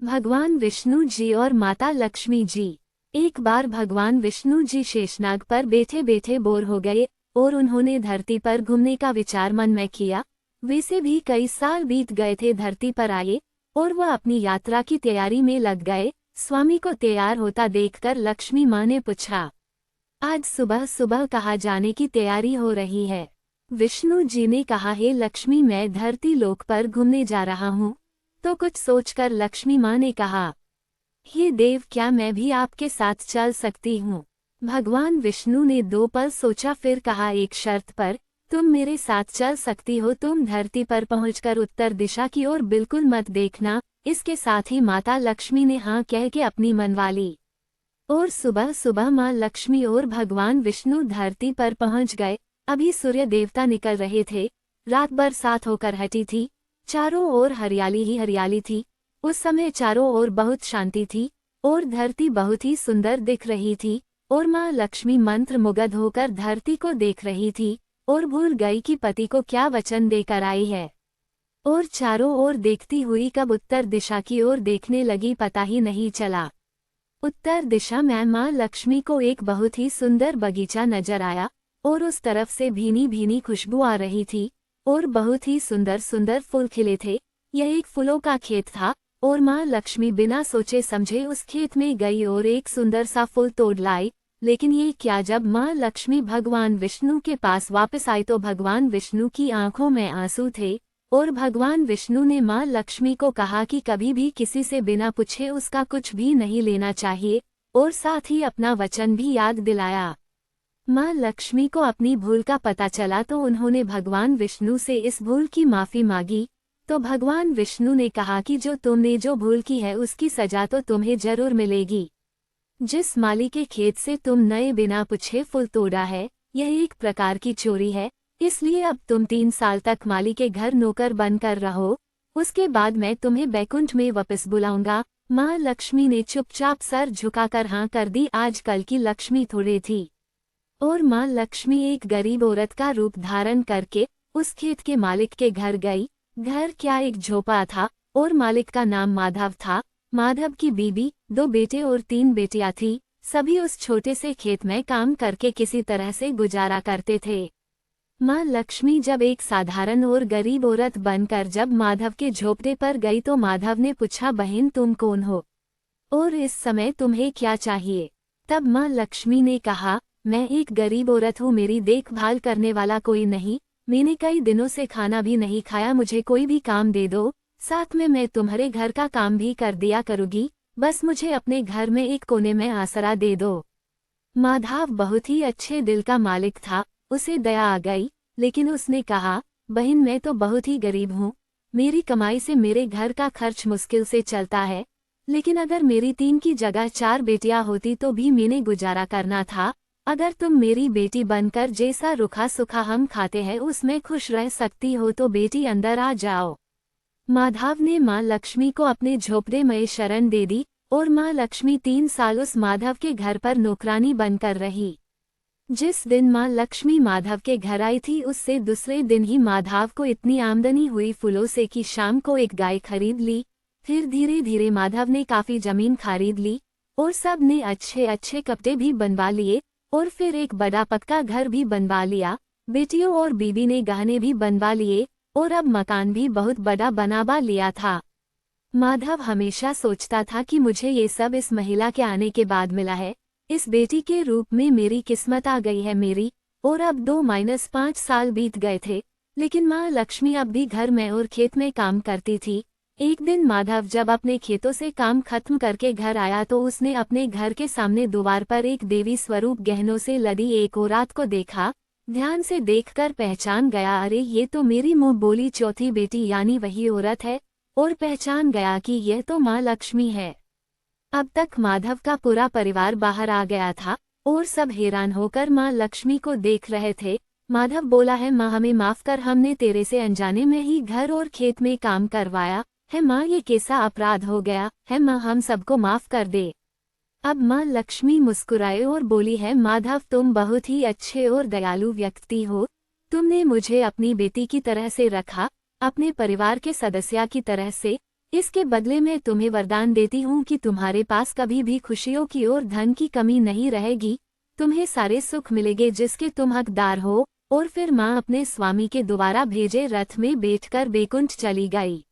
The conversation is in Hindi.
भगवान विष्णु जी और माता लक्ष्मी जी। एक बार भगवान विष्णु जी शेषनाग पर बैठे बैठे बोर हो गए और उन्होंने धरती पर घूमने का विचार मन में किया। वैसे भी कई साल बीत गए थे धरती पर आए और वह अपनी यात्रा की तैयारी में लग गए। स्वामी को तैयार होता देखकर लक्ष्मी माँ ने पूछा, आज सुबह सुबह कहाँ जाने की तैयारी हो रही है? विष्णु जी ने कहा, हे लक्ष्मी, मैं धरती लोक पर घूमने जा रहा हूँ। तो कुछ सोचकर लक्ष्मी माँ ने कहा, हे देव, क्या मैं भी आपके साथ चल सकती हूँ? भगवान विष्णु ने 2 पल सोचा, फिर कहा, एक शर्त पर। तुम मेरे साथ चल सकती हो। तुम धरती पर पहुंचकर उत्तर दिशा की ओर बिल्कुल मत देखना। इसके साथ ही माता लक्ष्मी ने हाँ कह के अपनी मनवा ली। और सुबह सुबह माँ लक्ष्मी और भगवान विष्णु धरती पर पहुंच गए। अभी सूर्य देवता निकल रहे थे। रात बरसात होकर हटी थी। चारों ओर हरियाली ही हरियाली थी। उस समय चारों ओर बहुत शांति थी और धरती बहुत ही सुंदर दिख रही थी। और माँ लक्ष्मी मंत्र मुग्ध होकर धरती को देख रही थी और भूल गई कि पति को क्या वचन देकर आई है। और चारों ओर देखती हुई कब उत्तर दिशा की ओर देखने लगी पता ही नहीं चला। उत्तर दिशा में माँ लक्ष्मी को एक बहुत ही सुंदर बगीचा नजर आया और उस तरफ से भीनी भीनी खुशबू आ रही थी और बहुत ही सुंदर सुंदर फूल खिले थे। यह एक फूलों का खेत था और माँ लक्ष्मी बिना सोचे समझे उस खेत में गई और एक सुंदर सा फूल तोड़ लाई। लेकिन ये क्या, जब माँ लक्ष्मी भगवान विष्णु के पास वापस आई तो भगवान विष्णु की आंखों में आंसू थे और भगवान विष्णु ने माँ लक्ष्मी को कहा कि कभी भी किसी से बिना पूछे उसका कुछ भी नहीं लेना चाहिए और साथ ही अपना वचन भी याद दिलाया। माँ लक्ष्मी को अपनी भूल का पता चला तो उन्होंने भगवान विष्णु से इस भूल की माफी मांगी। तो भगवान विष्णु ने कहा कि जो तुमने जो भूल की है उसकी सजा तो तुम्हें जरूर मिलेगी। जिस माली के खेत से तुम नए बिना पूछे फूल तोड़ा है, यह एक प्रकार की चोरी है। इसलिए अब तुम 3 साल तक माली के घर नौकर बनकर रहो। उसके बाद मैं तुम्हें बैकुंठ में वापस बुलाऊंगा। माँ लक्ष्मी ने चुपचाप सर झुकाकर हाँ कर दी। आजकल की लक्ष्मी थोड़ी थी और माँ लक्ष्मी एक गरीब औरत का रूप धारण करके उस खेत के मालिक के घर गई। घर क्या, एक झोपड़ा था और मालिक का नाम माधव था। माधव की बीबी, 2 बेटे और 3 बेटियां थी। सभी उस छोटे से खेत में काम करके किसी तरह से गुजारा करते थे। माँ लक्ष्मी जब एक साधारण और गरीब औरत बनकर जब माधव के झोपड़े पर गई तो माधव ने पूछा, बहन तुम कौन हो और इस समय तुम्हें क्या चाहिए? तब माँ लक्ष्मी ने कहा, मैं एक गरीब औरत हूँ, मेरी देखभाल करने वाला कोई नहीं। मैंने कई दिनों से खाना भी नहीं खाया, मुझे कोई भी काम दे दो, साथ में मैं तुम्हारे घर का काम भी कर दिया करूँगी। बस मुझे अपने घर में एक कोने में आसरा दे दो। माधव बहुत ही अच्छे दिल का मालिक था। उसे दया आ गई, लेकिन उसने कहा, बहन मैं तो बहुत ही गरीब हूँ। मेरी कमाई से मेरे घर का खर्च मुश्किल से चलता है। लेकिन अगर मेरी 3 की जगह 4 बेटियां होती तो भी मैंने गुजारा करना था। अगर तुम मेरी बेटी बनकर जैसा रूखा सूखा हम खाते हैं उसमें खुश रह सकती हो तो बेटी अंदर आ जाओ। माधव ने माँ लक्ष्मी को अपने झोपड़े में शरण दे दी और माँ लक्ष्मी 3 साल उस माधव के घर पर नौकरानी बनकर रही। जिस दिन माँ लक्ष्मी माधव के घर आई थी उससे दूसरे दिन ही माधव को इतनी आमदनी हुई फूलों से कि शाम को एक गाय खरीद ली। फिर धीरे धीरे माधव ने काफी जमीन खरीद ली और सब ने अच्छे अच्छे कपड़े भी बनवा लिए और फिर एक बड़ा पक्का घर भी बनवा लिया। बेटियों और बीबी ने गहने भी बनवा लिए और अब मकान भी बहुत बड़ा बनवा लिया था। माधव हमेशा सोचता था कि मुझे ये सब इस महिला के आने के बाद मिला है। इस बेटी के रूप में मेरी किस्मत आ गई है मेरी। और अब 2-5 साल बीत गए थे, लेकिन माँ लक्ष्मी अब भी घर में और खेत में काम करती थी। एक दिन माधव जब अपने खेतों से काम खत्म करके घर आया तो उसने अपने घर के सामने द्वार पर एक देवी स्वरूप गहनों से लदी एक औरत को देखा। ध्यान से देखकर पहचान गया, अरे ये तो मेरी मुँह बोली चौथी बेटी यानी वही औरत है। और पहचान गया कि यह तो माँ लक्ष्मी है। अब तक माधव का पूरा परिवार बाहर आ गया था और सब हैरान होकर माँ लक्ष्मी को देख रहे थे। माधव बोला, है माँ हमें माफ कर, हमने तेरे से अनजाने में ही घर और खेत में काम करवाया है माँ, ये कैसा अपराध हो गया है माँ, हम सबको माफ कर दे। अब माँ लक्ष्मी मुस्कुराए और बोली, है माधव तुम बहुत ही अच्छे और दयालु व्यक्ति हो। तुमने मुझे अपनी बेटी की तरह से रखा, अपने परिवार के सदस्य की तरह से। इसके बदले मैं तुम्हें वरदान देती हूँ कि तुम्हारे पास कभी भी खुशियों की और धन की कमी नहीं रहेगी, तुम्हें सारे सुख मिलेंगे जिसके तुम हकदार हो। और फिर माँ अपने स्वामी के दोबारा भेजे रथ में बैठकर बैकुंठ चली गई।